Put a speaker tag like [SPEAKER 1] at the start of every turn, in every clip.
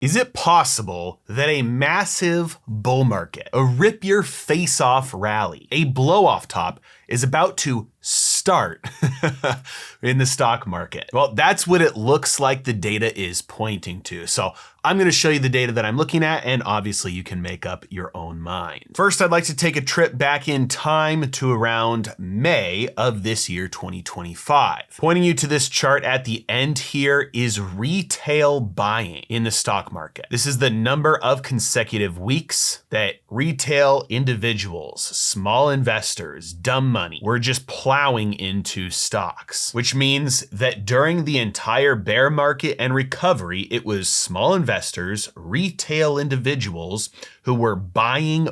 [SPEAKER 1] Is it possible that a massive bull market, a rip your face off rally, a blow off top is about to start in the stock market? Well, that's what it looks like the data is pointing to. So I'm going to show you the data that I'm looking at, and obviously you can make up your own mind. First, I'd like to take a trip back in time to around May of this year, 2025. Pointing you to this chart at the end here is retail buying in the stock market. This is the number of consecutive weeks that retail individuals, small investors, dumb money, were just plowing into stocks, which means that during the entire bear market and recovery, it was small investors, retail individuals who were buying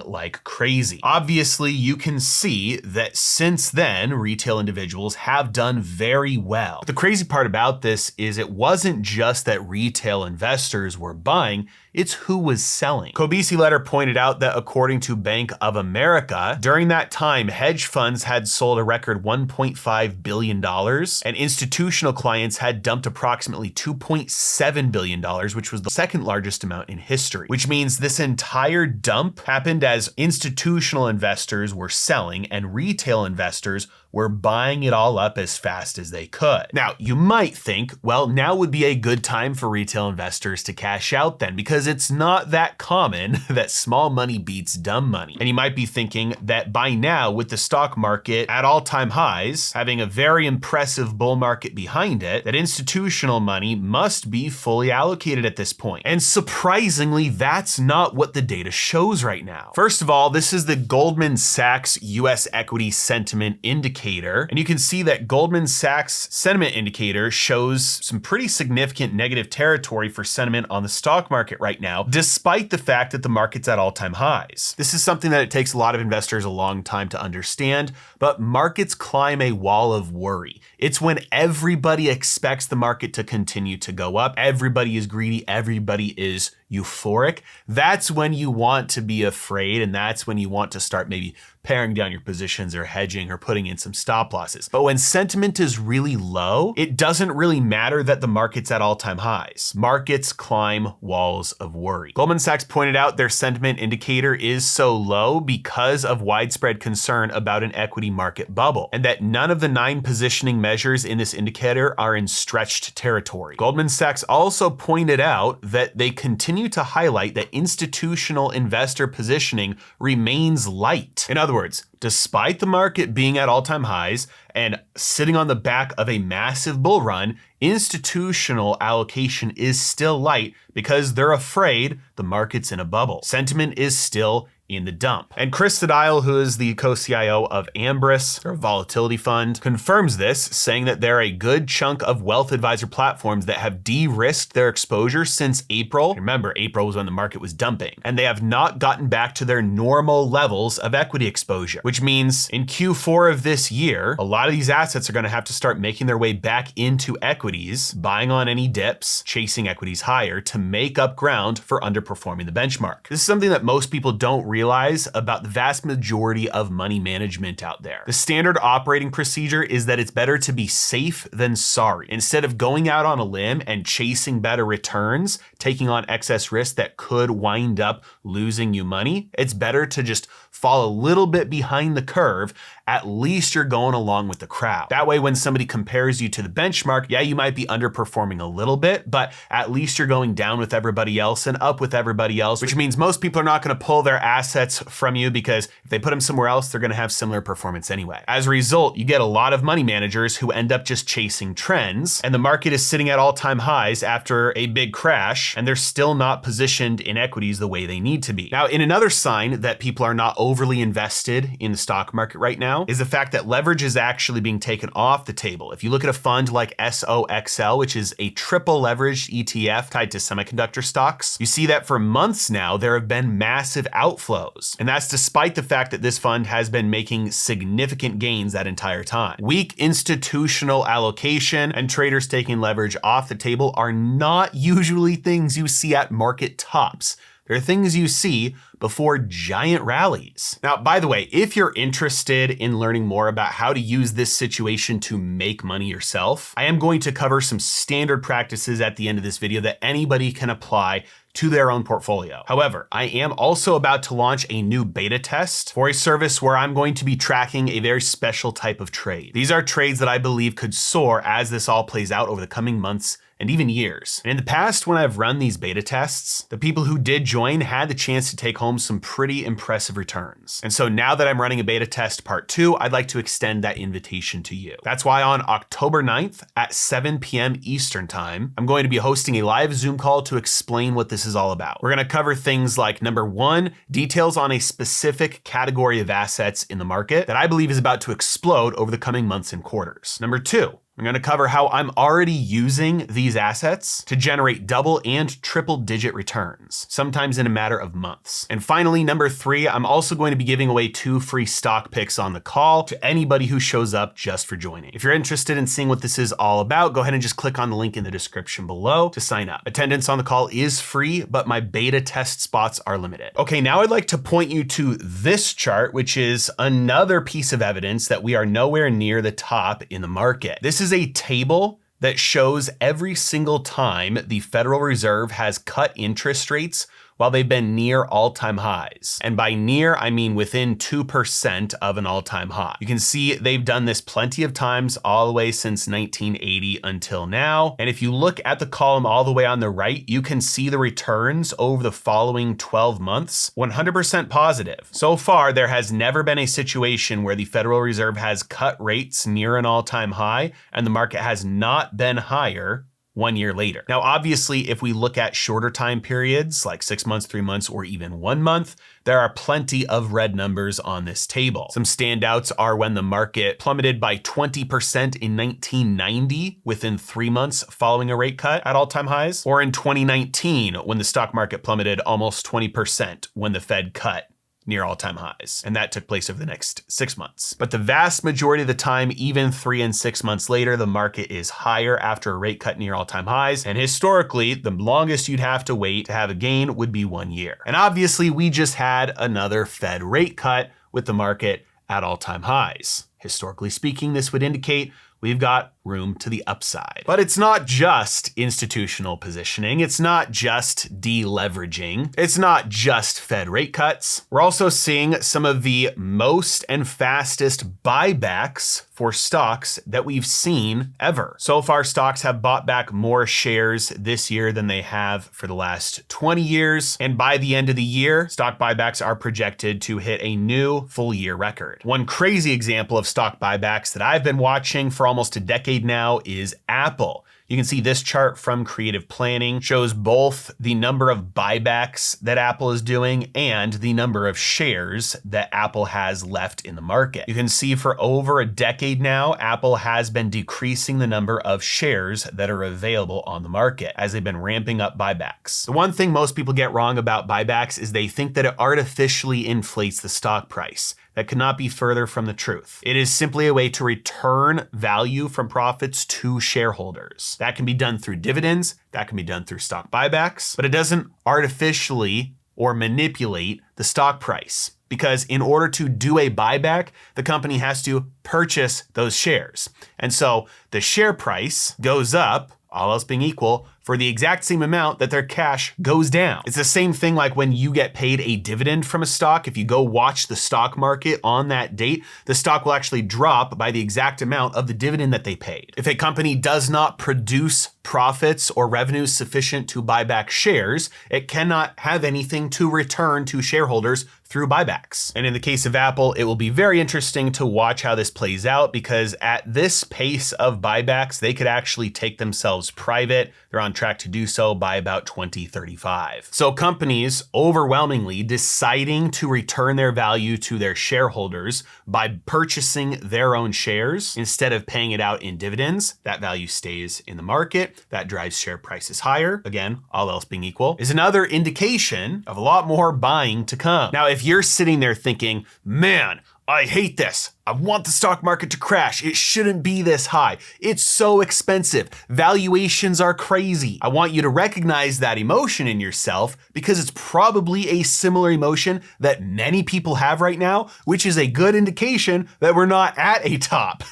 [SPEAKER 1] like crazy. Obviously, you can see that since then, retail individuals have done very well. But the crazy part about this is it wasn't just that retail investors were buying, it's who was selling. Kobisi Letter pointed out that according to Bank of America, during that time, hedge funds had sold a record $1.5 billion, and institutional clients had dumped approximately $2.7 billion, which was the second largest amount in history, which means this entire dump happened as institutional investors were selling and retail investors were buying it all up as fast as they could. Now, you might think, well, now would be a good time for retail investors to cash out then, because it's not that common that small money beats dumb money. And you might be thinking that by now, with the stock market at all-time highs, having a very impressive bull market behind it, that institutional money must be fully allocated at this point. And surprisingly, that's not what the data shows right now. First of all, this is the Goldman Sachs US Equity Sentiment Indicator. And you can see that Goldman Sachs Sentiment Indicator shows some pretty significant negative territory for sentiment on the stock market right now, despite the fact that the market's at all-time highs. This is something that it takes a lot of investors a long time to understand, but markets climb a wall of worry. It's when everybody expects the market to continue to go up, everybody is greedy, everybody is euphoric. That's when you want to be afraid, and that's when you want to start maybe paring down your positions or hedging or putting in some stop losses. But when sentiment is really low, it doesn't really matter that the market's at all-time highs. Markets climb walls of worry. Goldman Sachs pointed out their sentiment indicator is so low because of widespread concern about an equity market bubble, and that none of the 9 positioning measures in this indicator are in stretched territory. Goldman Sachs also pointed out that they continue to highlight that institutional investor positioning remains light. In other words, despite the market being at all-time highs and sitting on the back of a massive bull run, institutional allocation is still light because they're afraid the market's in a bubble. Sentiment is still in the dump. And Chris Sedile, who is the co-CIO of Ambris, or Volatility Fund, confirms this, saying that there are a good chunk of wealth advisor platforms that have de-risked their exposure since April. Remember, April was when the market was dumping, and they have not gotten back to their normal levels of equity exposure, which means in Q4 of this year, a lot of these assets are going to have to start making their way back into equities, buying on any dips, chasing equities higher to make up ground for underperforming the benchmark. This is something that most people don't realize about the vast majority of money management out there. The standard operating procedure is that it's better to be safe than sorry. Instead of going out on a limb and chasing better returns, taking on excess risk that could wind up losing you money, it's better to just fall a little bit behind the curve. At least you're going along with the crowd. That way, when somebody compares you to the benchmark, yeah, you might be underperforming a little bit, but at least you're going down with everybody else and up with everybody else, which means most people are not going to pull their assets from you because if they put them somewhere else, they're going to have similar performance anyway. As a result, you get a lot of money managers who end up just chasing trends, and the market is sitting at all-time highs after a big crash, and they're still not positioned in equities the way they need to be. Now, in another sign that people are not overly invested in the stock market right now is the fact that leverage is actually being taken off the table. If you look at a fund like SOXL, which is a triple leveraged ETF tied to semiconductor stocks, you see that for months now, there have been massive outflows. And that's despite the fact that this fund has been making significant gains that entire time. Weak institutional allocation and traders taking leverage off the table are not usually things you see at market tops. They're things you see before giant rallies. Now, by the way, if you're interested in learning more about how to use this situation to make money yourself, I am going to cover some standard practices at the end of this video that anybody can apply to their own portfolio. However, I am also about to launch a new beta test for a service where I'm going to be tracking a very special type of trade. These are trades that I believe could soar as this all plays out over the coming months and even years. And in the past, when I've run these beta tests, the people who did join had the chance to take home some pretty impressive returns. And so now that I'm running a beta test part 2, I'd like to extend that invitation to you. That's why on October 9th at 7 p.m. Eastern time, I'm going to be hosting a live Zoom call to explain what this is all about. We're going to cover things like, number 1, details on a specific category of assets in the market that I believe is about to explode over the coming months and quarters. Number 2, I'm going to cover how I'm already using these assets to generate double and triple digit returns, sometimes in a matter of months. And finally, number 3, I'm also going to be giving away 2 free stock picks on the call to anybody who shows up just for joining. If you're interested in seeing what this is all about, go ahead and just click on the link in the description below to sign up. Attendance on the call is free, but my beta test spots are limited. Okay, now I'd like to point you to this chart, which is another piece of evidence that we are nowhere near the top in the market. This is a table that shows every single time the Federal Reserve has cut interest rates while they've been near all-time highs. And by near, I mean within 2% of an all-time high. You can see they've done this plenty of times all the way since 1980 until now. And if you look at the column all the way on the right, you can see the returns over the following 12 months, 100% positive. So far, there has never been a situation where the Federal Reserve has cut rates near an all-time high and the market has not been higher 1 year later. Now, obviously, if we look at shorter time periods, like 6 months, 3 months, or even 1 month, there are plenty of red numbers on this table. Some standouts are when the market plummeted by 20% in 1990 within 3 months following a rate cut at all-time highs, or in 2019 when the stock market plummeted almost 20% when the Fed cut near all-time highs. And that took place over the next 6 months. But the vast majority of the time, even 3 and 6 months later, the market is higher after a rate cut near all-time highs. And historically, the longest you'd have to wait to have a gain would be 1 year. And obviously, we just had another Fed rate cut with the market at all-time highs. Historically speaking, this would indicate we've got room to the upside. But it's not just institutional positioning. It's not just deleveraging. It's not just Fed rate cuts. We're also seeing some of the most and fastest buybacks for stocks that we've seen ever. So far, stocks have bought back more shares this year than they have for the last 20 years. And by the end of the year, stock buybacks are projected to hit a new full year record. One crazy example of stock buybacks that I've been watching for almost a decade now is Apple. You can see this chart from Creative Planning shows both the number of buybacks that Apple is doing and the number of shares that Apple has left in the market. You can see for over a decade now, Apple has been decreasing the number of shares that are available on the market as they've been ramping up buybacks. The one thing most people get wrong about buybacks is they think that it artificially inflates the stock price. That could not be further from the truth. It is simply a way to return value from profits to shareholders. That can be done through dividends, that can be done through stock buybacks, but it doesn't artificially or manipulate the stock price. Because in order to do a buyback, the company has to purchase those shares. And so the share price goes up, all else being equal, for the exact same amount that their cash goes down. It's the same thing like when you get paid a dividend from a stock. If you go watch the stock market on that date, the stock will actually drop by the exact amount of the dividend that they paid. If a company does not produce profits or revenues sufficient to buy back shares, it cannot have anything to return to shareholders through buybacks. And in the case of Apple, it will be very interesting to watch how this plays out because at this pace of buybacks, they could actually take themselves private. They're on track to do so by about 2035. So companies overwhelmingly deciding to return their value to their shareholders by purchasing their own shares instead of paying it out in dividends, that value stays in the market. That drives share prices higher. Again, all else being equal, is another indication of a lot more buying to come. Now, if you're sitting there thinking, man, I hate this. I want the stock market to crash. It shouldn't be this high. It's so expensive. Valuations are crazy. I want you to recognize that emotion in yourself because it's probably a similar emotion that many people have right now, which is a good indication that we're not at a top.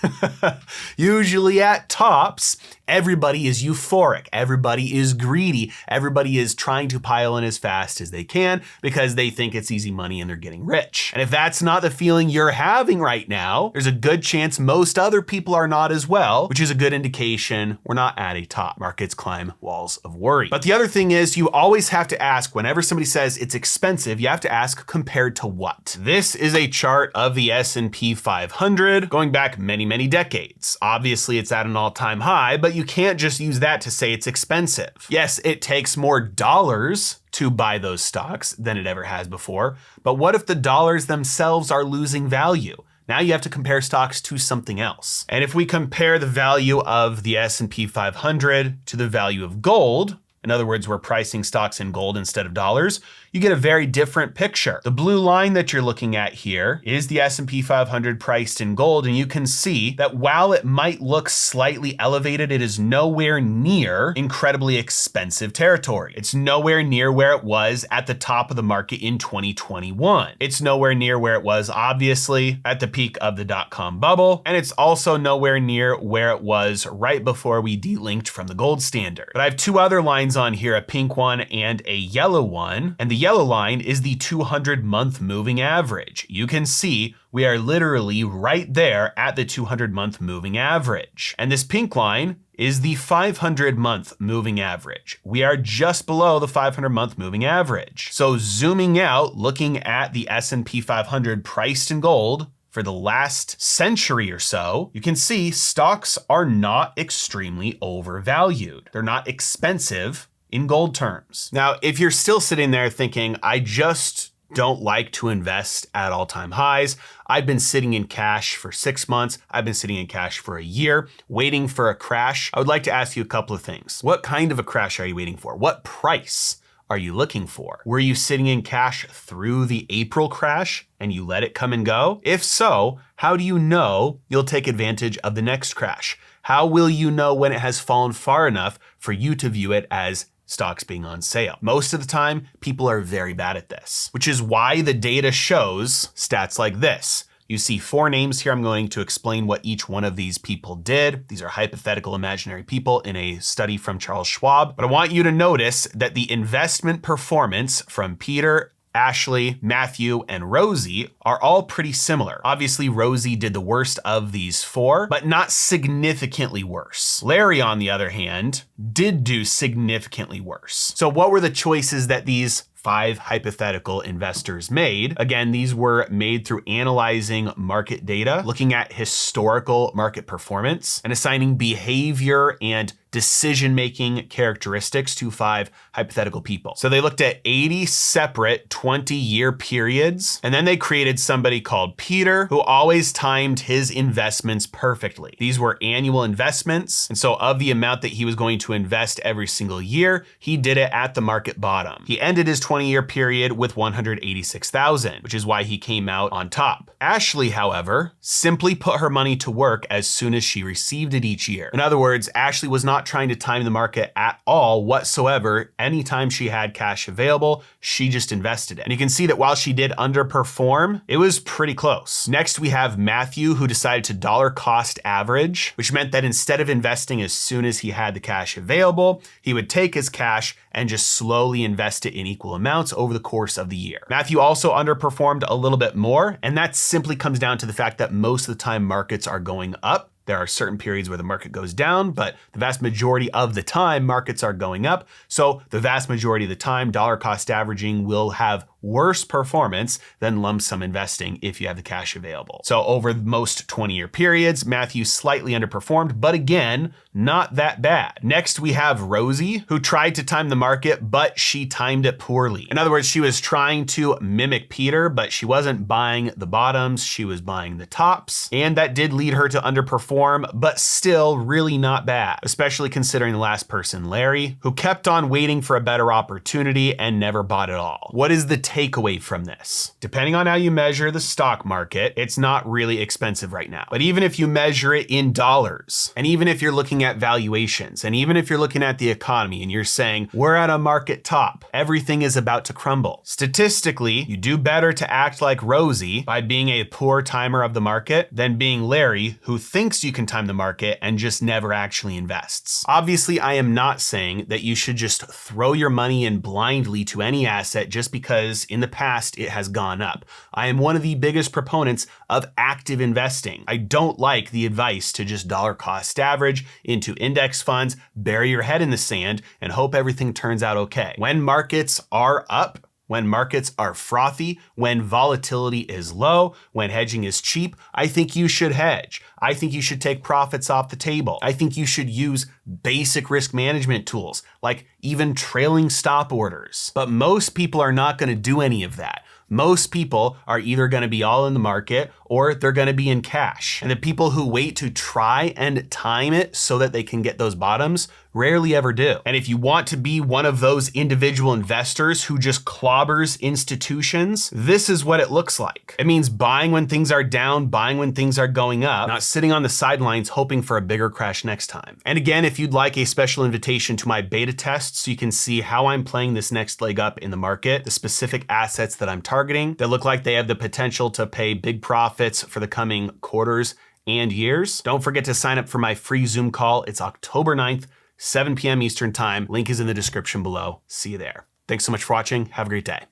[SPEAKER 1] Usually at tops, everybody is euphoric. Everybody is greedy. Everybody is trying to pile in as fast as they can because they think it's easy money and they're getting rich. And if that's not the feeling you're having right now, there's a good chance most other people are not as well, which is a good indication we're not at a top. Markets climb walls of worry. But the other thing is you always have to ask, whenever somebody says it's expensive, you have to ask compared to what? This is a chart of the S&P 500 going back many, many decades. Obviously it's at an all-time high, but you can't just use that to say it's expensive. Yes, it takes more dollars to buy those stocks than it ever has before, but what if the dollars themselves are losing value? Now you have to compare stocks to something else. And if we compare the value of the S&P 500 to the value of gold, in other words, we're pricing stocks in gold instead of dollars, you get a very different picture. The blue line that you're looking at here is the S&P 500 priced in gold, and you can see that while it might look slightly elevated, it is nowhere near incredibly expensive territory. It's nowhere near where it was at the top of the market in 2021. It's nowhere near where it was, obviously, at the peak of the dot-com bubble, and it's also nowhere near where it was right before we delinked from the gold standard. But I have two other lines on here, a pink one and a yellow one, and the yellow line is the 200-month moving average. You can see we are literally right there at the 200-month moving average. And this pink line is the 500-month moving average. We are just below the 500-month moving average. So zooming out, looking at the S&P 500 priced in gold for the last century or so, you can see stocks are not extremely overvalued. They're not expensive in gold terms. Now, if you're still sitting there thinking, I just don't like to invest at all-time highs, I've been sitting in cash for 6 months, I've been sitting in cash for a year, waiting for a crash, I would like to ask you a couple of things. What kind of a crash are you waiting for? What price are you looking for? Were you sitting in cash through the April crash and you let it come and go? If so, how do you know you'll take advantage of the next crash? How will you know when it has fallen far enough for you to view it as stocks being on sale? Most of the time, people are very bad at this, which is why the data shows stats like this. You see 4 names here. I'm going to explain what each one of these people did. These are hypothetical imaginary people in a study from Charles Schwab. But I want you to notice that the investment performance from Peter, Ashley, Matthew, and Rosie are all pretty similar. Obviously, Rosie did the worst of these 4, but not significantly worse. Larry, on the other hand, did do significantly worse. So what were the choices that these 5 hypothetical investors made? Again, these were made through analyzing market data, looking at historical market performance, and assigning behavior and decision-making characteristics to 5 hypothetical people. So they looked at 80 separate 20-year periods, and then they created somebody called Peter, who always timed his investments perfectly. These were annual investments, and so of the amount that he was going to invest every single year, he did it at the market bottom. He ended his 20-year period with $186,000, which is why he came out on top. Ashley, however, simply put her money to work as soon as she received it each year. In other words, Ashley was not trying to time the market at all whatsoever. Anytime she had cash available, she just invested it. And you can see that while she did underperform, it was pretty close. Next, we have Matthew, who decided to dollar cost average, which meant that instead of investing as soon as he had the cash available, he would take his cash and just slowly invest it in equal amounts over the course of the year. Matthew also underperformed a little bit more, and that simply comes down to the fact that most of the time markets are going up. There are certain periods where the market goes down, but the vast majority of the time markets are going up. So the vast majority of the time, dollar cost averaging will have worse performance than lump sum investing if you have the cash available. So over most 20-year periods, Matthew slightly underperformed, but again, not that bad. Next, we have Rosie, who tried to time the market, but she timed it poorly. In other words, she was trying to mimic Peter, but she wasn't buying the bottoms, she was buying the tops. And that did lead her to underperform, but still really not bad, especially considering the last person, Larry, who kept on waiting for a better opportunity and never bought it all. What is the takeaway from this. Depending on how you measure the stock market, it's not really expensive right now. But even if you measure it in dollars, and even if you're looking at valuations, and even if you're looking at the economy and you're saying, we're at a market top, everything is about to crumble. Statistically, you do better to act like Rosie by being a poor timer of the market than being Larry, who thinks you can time the market and just never actually invests. Obviously, I am not saying that you should just throw your money in blindly to any asset just because in the past it has gone up. I am one of the biggest proponents of active investing. I don't like the advice to just dollar cost average into index funds, bury your head in the sand, and hope everything turns out okay. When markets are up, when markets are frothy, when volatility is low, when hedging is cheap, I think you should hedge. I think you should take profits off the table. I think you should use basic risk management tools, like even trailing stop orders. But most people are not going to do any of that. Most people are either going to be all in the market or they're going to be in cash. And the people who wait to try and time it so that they can get those bottoms rarely ever do. And if you want to be one of those individual investors who just clobbers institutions, this is what it looks like. It means buying when things are down, buying when things are going up, not sitting on the sidelines hoping for a bigger crash next time. And again, if you'd like a special invitation to my beta test so you can see how I'm playing this next leg up in the market, the specific assets that I'm targeting that look like they have the potential to pay big profits for the coming quarters and years, don't forget to sign up for my free Zoom call. It's October 9th, 7 p.m. Eastern time. Link is in the description below. See you there. Thanks so much for watching. Have a great day.